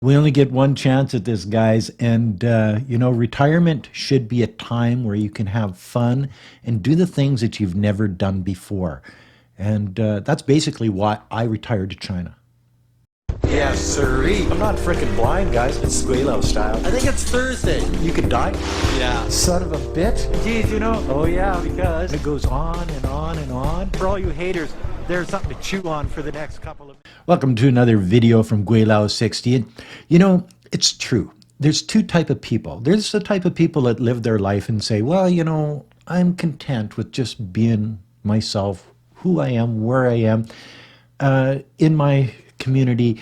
We only get one chance at this, guys. And, retirement should be a time where you can have fun and do the things that you've never done before. And that's basically why I retired to China. Yes, sirree. I'm not freaking blind, guys. It's Gweilo style. I think it's Thursday. You could die. Yeah. Son of a bitch. Geez, oh yeah, because It goes on and on and on. for all you haters, there's something to chew on for the next couple of... Welcome to another video from Gweilo 60. And, it's true. There's two type of people. There's the type of people that live their life and say, well, I'm content with just being myself, who I am, where I am, in my community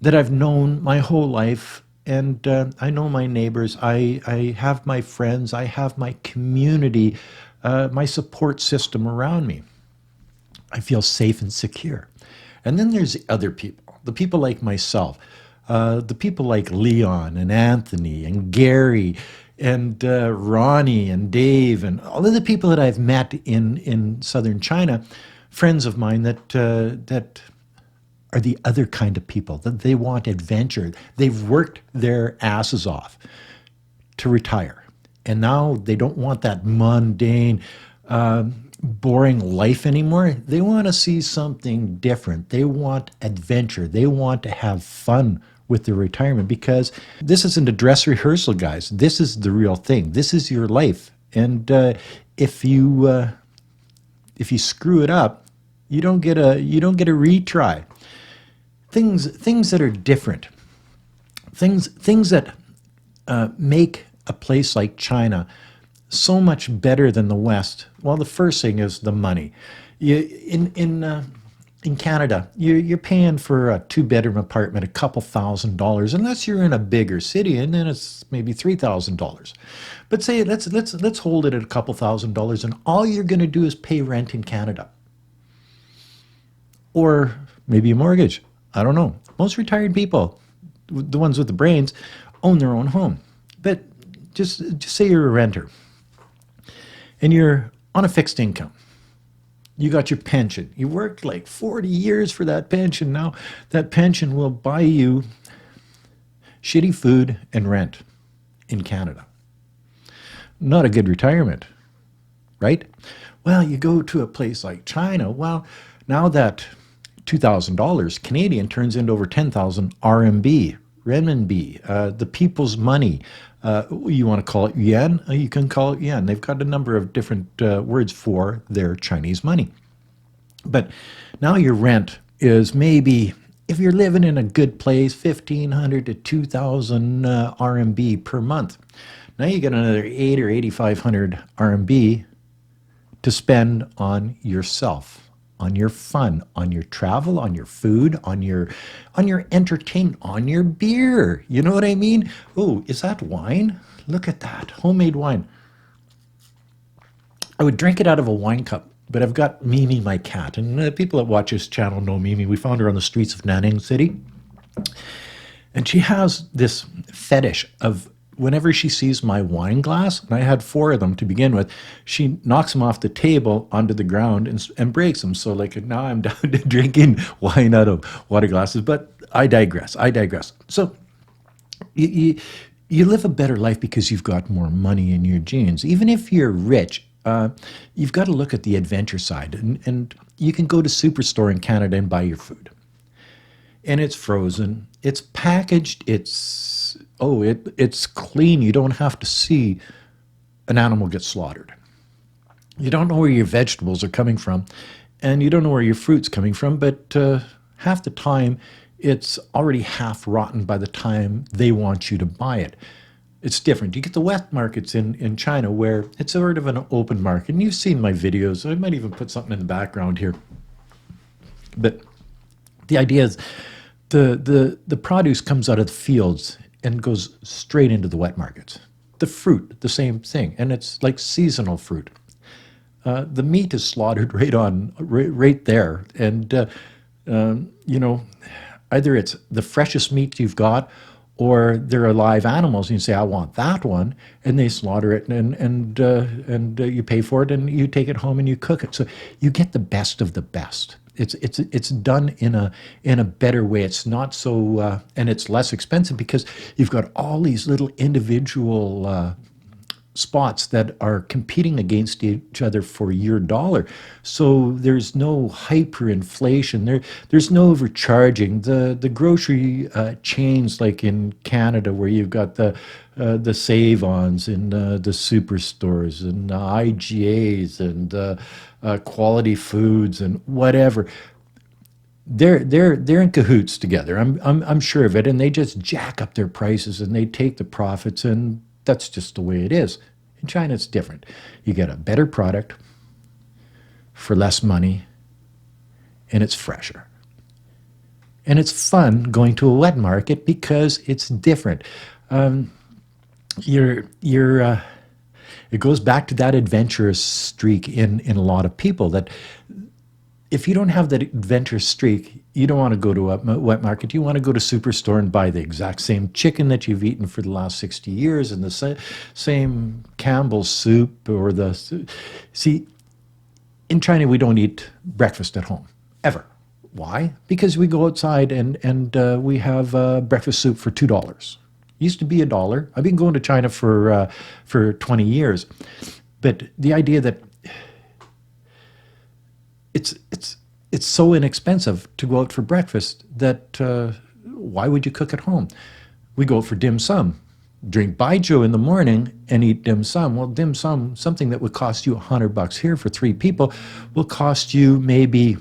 that I've known my whole life. And I know my neighbors. I have my friends. I have my community, my support system around me. I feel safe and secure. And then there's the other people, the people like myself, the people like Leon and Anthony and Gary and Ronnie and Dave and all of the people that I've met in southern China, friends of mine that are the other kind of people, that they want adventure. They've worked their asses off to retire. And now they don't want that mundane, boring life anymore. They want to see something different. They want adventure. They want to have fun with their retirement, because this isn't a dress rehearsal, guys. This is the real thing. This is your life. And if you screw it up, you don't get a retry. Things that are different. Things that make a place like China so much better than the West. Well, the first thing is the money. In Canada, you're paying for a two-bedroom apartment a couple $1,000s, unless you're in a bigger city, and then it's maybe $3,000. But say let's hold it at a couple $1,000s, and all you're going to do is pay rent in Canada, or maybe a mortgage. I don't know. Most retired people, the ones with the brains, own their own home. But just say you're a renter and you're on a fixed income. You got your pension. You worked like 40 years for that pension. Now that pension will buy you shitty food and rent in Canada. Not a good retirement, right? Well, you go to a place like China. Well, now that $2,000 Canadian turns into over 10,000 RMB, renminbi, the people's money. You want to call it yuan? You can call it yuan. They've got a number of different words for their Chinese money. But now your rent is maybe, if you're living in a good place, 1,500 to 2,000 RMB per month. Now you get another 8 or 8,500 RMB to spend on yourself, on your fun, on your travel, on your food, on your entertainment, on your beer. You know what I mean? Oh, is that wine? Look at that, homemade wine. I would drink it out of a wine cup, but I've got Mimi, my cat, and people that watch this channel know Mimi. We found her on the streets of Nanning City, and she has this fetish of, whenever she sees my wine glass, and I had 4 of them to begin with, she knocks them off the table onto the ground and breaks them. So like now I'm down to drinking wine out of water glasses, but I digress. So you live a better life because you've got more money in your genes. Even if you're rich, you've got to look at the adventure side. And you can go to Superstore in Canada and buy your food. And it's frozen, it's packaged, it's clean. You don't have to see an animal get slaughtered. You don't know where your vegetables are coming from, and you don't know where your fruit's coming from, but half the time it's already half rotten by the time they want you to buy it. It's different. You get the wet markets in China, where it's sort of an open market, and you've seen my videos. I might even put something in the background here. But the idea is the produce comes out of the fields and goes straight into the wet markets. The fruit, the same thing, and it's like seasonal fruit. The meat is slaughtered right there, and either it's the freshest meat you've got, or there are live animals, and you say, I want that one, and they slaughter it, and you pay for it, and you take it home and you cook it. So you get the best of the best. It's done in a better way. It's not so and it's less expensive because you've got all these little individual spots that are competing against each other for your dollar. So there's no hyperinflation. There's no overcharging. The grocery chains like in Canada where you've got the Save-Ons and the superstores and the IGAs and quality foods and whatever. They're in cahoots together. I'm sure of it, and they just jack up their prices and they take the profits, and that's just the way it is. In China, it's different. You get a better product for less money, and it's fresher. And it's fun going to a wet market because it's different. You're it goes back to that adventurous streak in a lot of people that if you don't have that adventurous streak, you don't want to go to a wet market. You want to go to Superstore and buy the exact same chicken that you've eaten for the last 60 years and the same Campbell's soup or the... See, in China, we don't eat breakfast at home, ever. Why? Because we go outside and we have breakfast soup for $2. Used to be $1. I've been going to China for 20 years. But the idea that it's so inexpensive to go out for breakfast that why would you cook at home? We go out for dim sum, drink baijiu in the morning and eat dim sum. Well, dim sum, something that would cost you $100 here for 3 people, will cost you maybe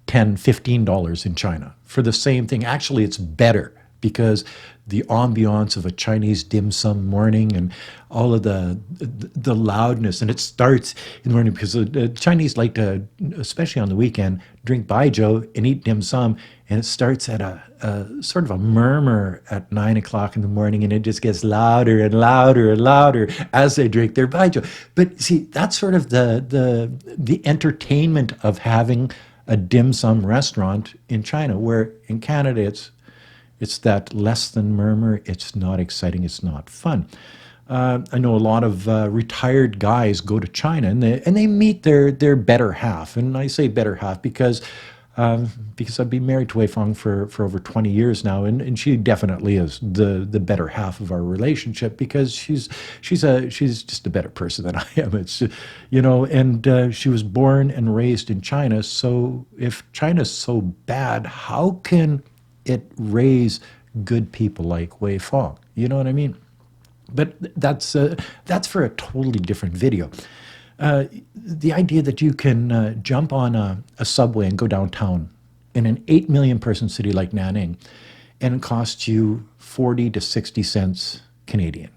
$10, $15 in China for the same thing. Actually, it's better because the ambiance of a Chinese dim sum morning and all of the loudness, and it starts in the morning because the Chinese like to, especially on the weekend, drink baijiu and eat dim sum, and it starts at a sort of a murmur at 9 o'clock in the morning, and it just gets louder and louder and louder as they drink their baijiu. But see, that's sort of the entertainment of having a dim sum restaurant in China, where in Canada it's that less than murmur. It's not exciting. It's not fun. I know a lot of retired guys go to China and they meet their better half. And I say better half because I've been married to Wei Feng for over 20 years now, and she definitely is the better half of our relationship because she's just a better person than I am. It's and she was born and raised in China. So if China's so bad, how can it raise good people like Wei Feng? You know what I mean? But that's for a totally different video. The idea that you can jump on a subway and go downtown in an 8 million person city like Nanning and it costs you 40 to 60 cents Canadian.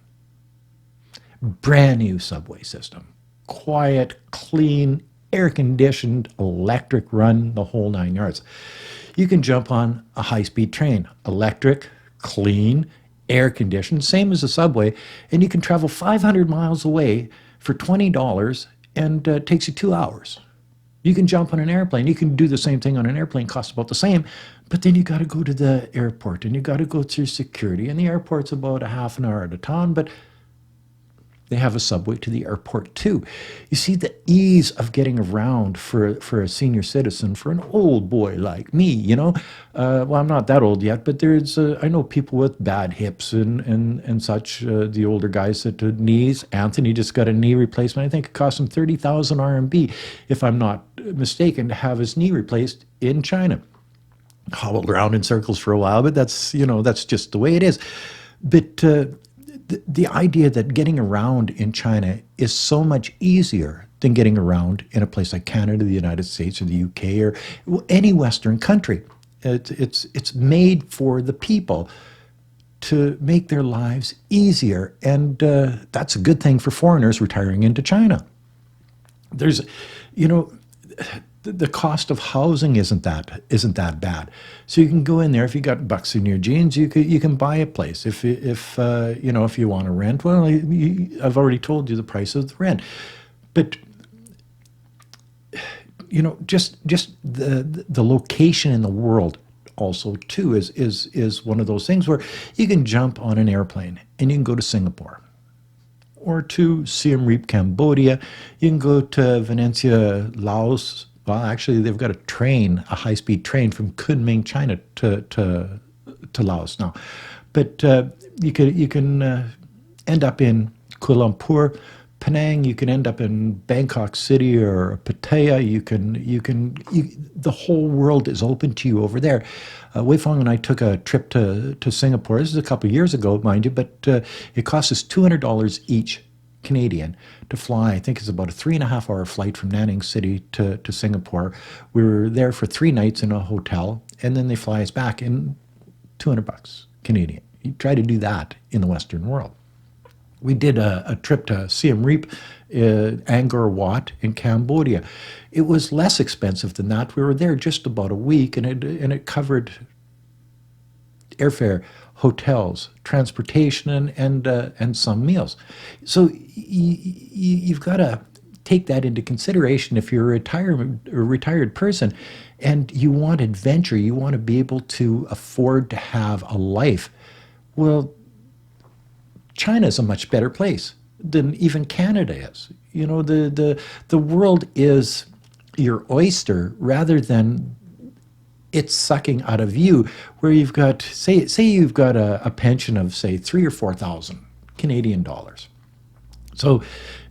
Brand new subway system. Quiet, clean, air-conditioned, electric run, the whole 9 yards. You can jump on a high-speed train, electric, clean, air-conditioned, same as a subway, and you can travel 500 miles away for $20 and it takes you 2 hours. You can jump on an airplane. You can do the same thing on an airplane, costs about the same, but then you got to go to the airport and you got to go through security, and the airport's about a half an hour out of town, but they have a subway to the airport too. You see the ease of getting around for a senior citizen, for an old boy like me, Well, I'm not that old yet, but I know people with bad hips and such, the older guys that had knees. Anthony just got a knee replacement. I think it cost him 30,000 RMB, if I'm not mistaken, to have his knee replaced in China. Hobbled around in circles for a while, but that's just the way it is. But the idea that getting around in China is so much easier than getting around in a place like Canada, the United States, or the UK, or any Western country. It's made for the people to make their lives easier, and that's a good thing for foreigners retiring into China. There's, the cost of housing isn't that bad. So you can go in there if you got bucks in your jeans. You can buy a place. If you want to rent, well, I've already told you the price of the rent. But just the location in the world also too is one of those things where you can jump on an airplane and you can go to Singapore, or to Siem Reap, Cambodia. You can go to Venetia, Laos, Well, actually, they've got a train, a high-speed train from Kunming, China, to Laos now. But you can end up in Kuala Lumpur, Penang. You can end up in Bangkok City or Pattaya. The whole world is open to you over there. Wei Fong and I took a trip to Singapore. This is a couple of years ago, mind you, but it cost us $200 each Canadian to fly. I think it's about a 3.5 hour flight from Nanning City to Singapore. We were there for 3 nights in a hotel, and then they fly us back in $200 Canadian. You try to do that in the Western world. We did a trip to Siem Reap, Angkor Wat in Cambodia. It was less expensive than that. We were there just about a week, and it covered airfare, hotels, transportation, and some meals. So you've got to take that into consideration if you're a retired person and you want adventure, you want to be able to afford to have a life. Well, China's a much better place than even Canada is. You know, the world is your oyster rather than it's sucking out of you, where you've got, say you've got a pension of, say, 3 or 4 thousand Canadian dollars. So,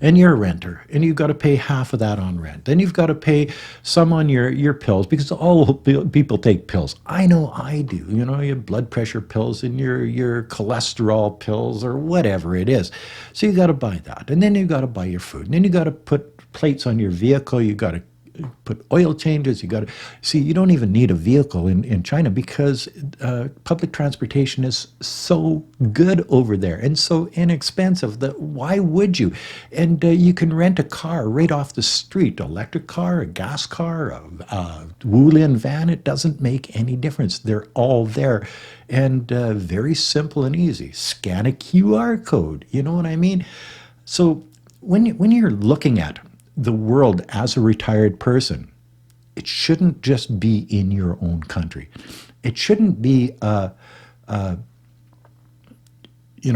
and you're a renter, and you've got to pay half of that on rent. Then you've got to pay some on your pills, because all people take pills. I know I do. You know, your blood pressure pills and your cholesterol pills or whatever it is. So you got to buy that, and then you got to buy your food, and then you got to put plates on your vehicle. You got to put oil changes. You got to see. You don't even need a vehicle in China, because public transportation is so good over there and so inexpensive that why would you? And you can rent a car right off the street, electric car, a gas car, a Wulin van. It doesn't make any difference. They're all there, and very simple and easy. Scan a QR code. You know what I mean? So when you're looking at the world as a retired person, it shouldn't just be in your own country. It shouldn't be,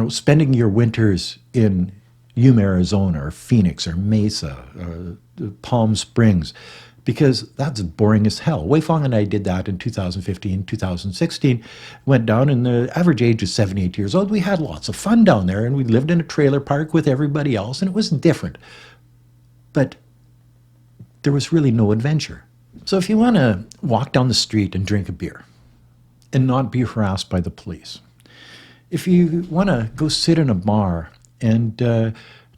spending your winters in Yuma, Arizona, or Phoenix, or Mesa, or Palm Springs, because that's boring as hell. Wei Fong and I did that in 2015, 2016. Went down, and the average age is 78 years old. We had lots of fun down there, and we lived in a trailer park with everybody else, and it was different. But there was really no adventure. So if you want to walk down the street and drink a beer and not be harassed by the police, if you want to go sit in a bar and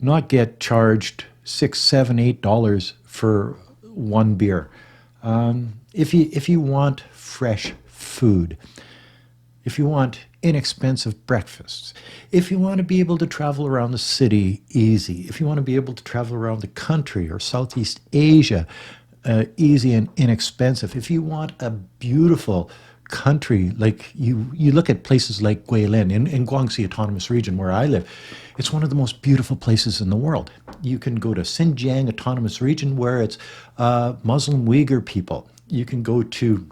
not get charged $6, $7, $8 for one beer, if you want fresh food, if you want inexpensive breakfasts, if you want to be able to travel around the city easy, if you want to be able to travel around the country or Southeast Asia easy and inexpensive, if you want a beautiful country, like you look at places like Gweilo in Guangxi Autonomous Region where I live, it's one of the most beautiful places in the world. You can go to Xinjiang Autonomous Region where it's Muslim Uyghur people. You can go to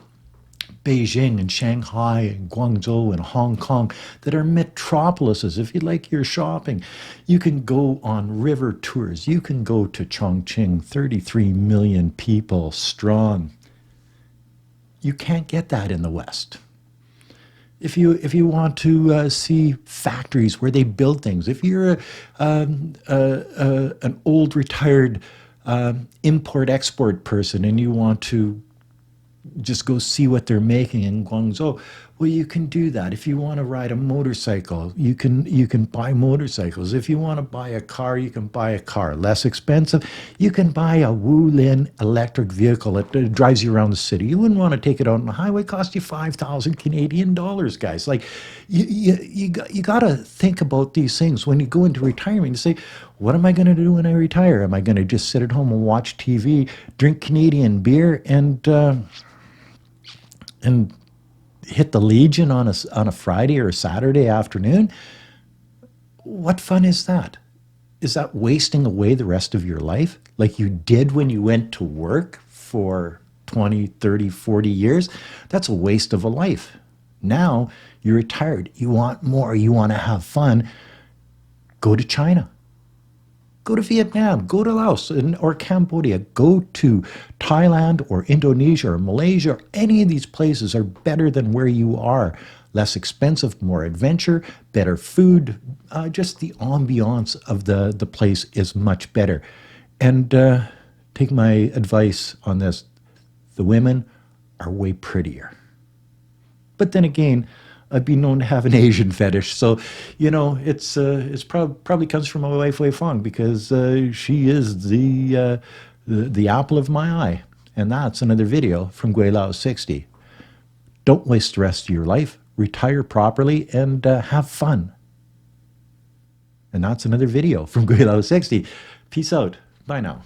Beijing and Shanghai and Guangzhou and Hong Kong that are metropolises. If you like your shopping, you can go on river tours. You can go to Chongqing, 33 million people strong. You can't get that in the West. If you want to see factories where they build things, if you're an old retired import-export person and you want to just go see what they're making in Guangzhou, well, you can do that. If you want to ride a motorcycle, you can buy motorcycles. If you want to buy a car, you can buy a car. Less expensive, you can buy a Wulin electric vehicle that drives you around the city. You wouldn't want to take it out on the highway. It cost you 5,000 Canadian dollars, guys. Like, you got to think about these things when you go into retirement. You say, what am I going to do when I retire? Am I going to just sit at home and watch TV, drink Canadian beer, and hit the Legion on a Friday or a Saturday afternoon? What fun is that? Is that wasting away the rest of your life like you did when you went to work for 20, 30, 40 years? That's a waste of a life. Now you're retired. You want more. You want to have fun. Go to China. Go to Vietnam, go to Laos or Cambodia, go to Thailand or Indonesia or Malaysia. Or any of these places are better than where you are. Less expensive, more adventure, better food. Just the ambiance of the place is much better. And take my advice on this. The women are way prettier. But then again, I've been known to have an Asian fetish, so it's probably comes from my wife Wei Fong because she is the apple of my eye, and that's another video from Gweilo 60. Don't waste the rest of your life. Retire properly and have fun. And that's another video from Gweilo 60. Peace out. Bye now.